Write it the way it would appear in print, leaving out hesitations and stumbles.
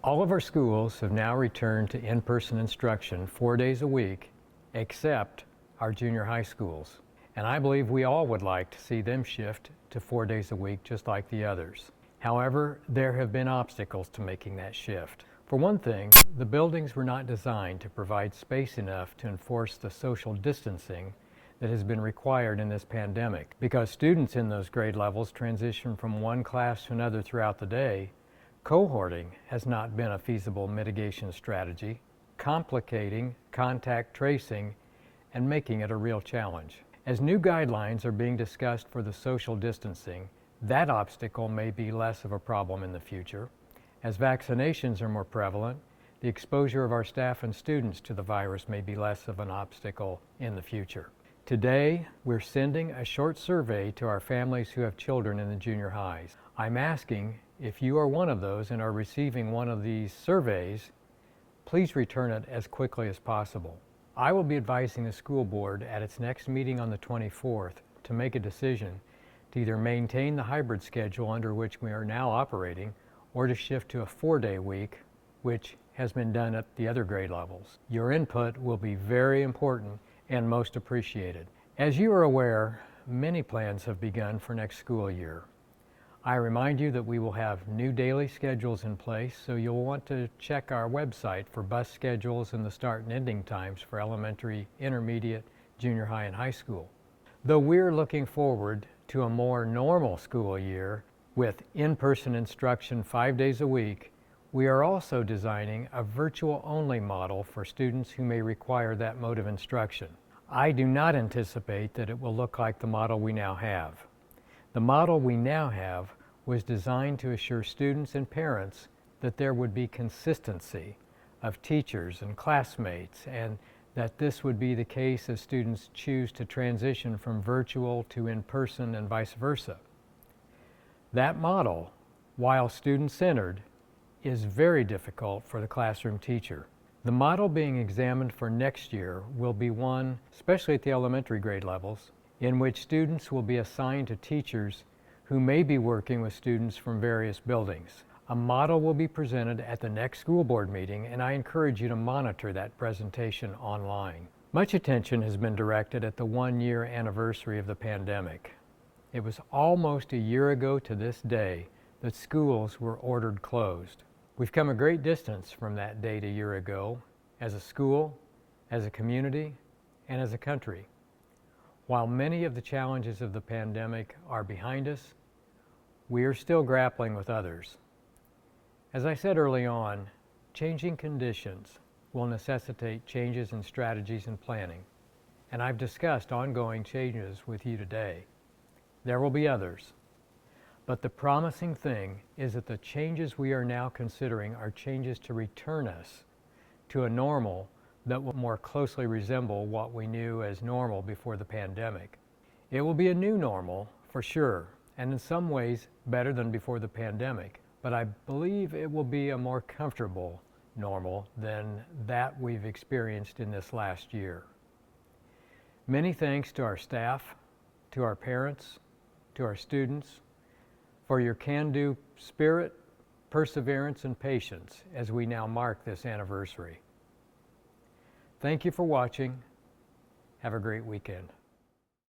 All of our schools have now returned to in-person instruction 4 days a week, except our junior high schools. And I believe we all would like to see them shift to 4 days a week just like the others. However, there have been obstacles to making that shift. For one thing, the buildings were not designed to provide space enough to enforce the social distancing that has been required in this pandemic. Because students in those grade levels transition from one class to another throughout the day, cohorting has not been a feasible mitigation strategy, complicating contact tracing and making it a real challenge. As new guidelines are being discussed for the social distancing, that obstacle may be less of a problem in the future. As vaccinations are more prevalent, the exposure of our staff and students to the virus may be less of an obstacle in the future. Today, we're sending a short survey to our families who have children in the junior highs. I'm asking if you are one of those and are receiving one of these surveys, please return it as quickly as possible. I will be advising the school board at its next meeting on the 24th to make a decision to either maintain the hybrid schedule under which we are now operating or to shift to a 4-day week, which has been done at the other grade levels. Your input will be very important and most appreciated. As you are aware, many plans have begun for next school year. I remind you that we will have new daily schedules in place, so you'll want to check our website for bus schedules and the start and ending times for elementary, intermediate, junior high, and high school. Though we're looking forward to a more normal school year with in-person instruction 5 days a week, we are also designing a virtual-only model for students who may require that mode of instruction. I do not anticipate that it will look like the model we now have. The model we now have was designed to assure students and parents that there would be consistency of teachers and classmates, and that this would be the case as students choose to transition from virtual to in-person and vice versa. That model, while student-centered, is very difficult for the classroom teacher. The model being examined for next year will be one, especially at the elementary grade levels, in which students will be assigned to teachers who may be working with students from various buildings. A model will be presented at the next school board meeting, and I encourage you to monitor that presentation online. Much attention has been directed at the 1-year anniversary of the pandemic. It was almost a year ago to this day that schools were ordered closed. We've come a great distance from that date a year ago as a school, as a community, and as a country. While many of the challenges of the pandemic are behind us, we are still grappling with others. As I said early on, changing conditions will necessitate changes in strategies and planning, and I've discussed ongoing changes with you today. There will be others, but the promising thing is that the changes we are now considering are changes to return us to a normal that will more closely resemble what we knew as normal before the pandemic. It will be a new normal, for sure, and in some ways better than before the pandemic, but I believe it will be a more comfortable normal than that we've experienced in this last year. Many thanks to our staff, to our parents, to our students, for your can-do spirit, perseverance, and patience as we now mark this anniversary. Thank you for watching. Have a great weekend.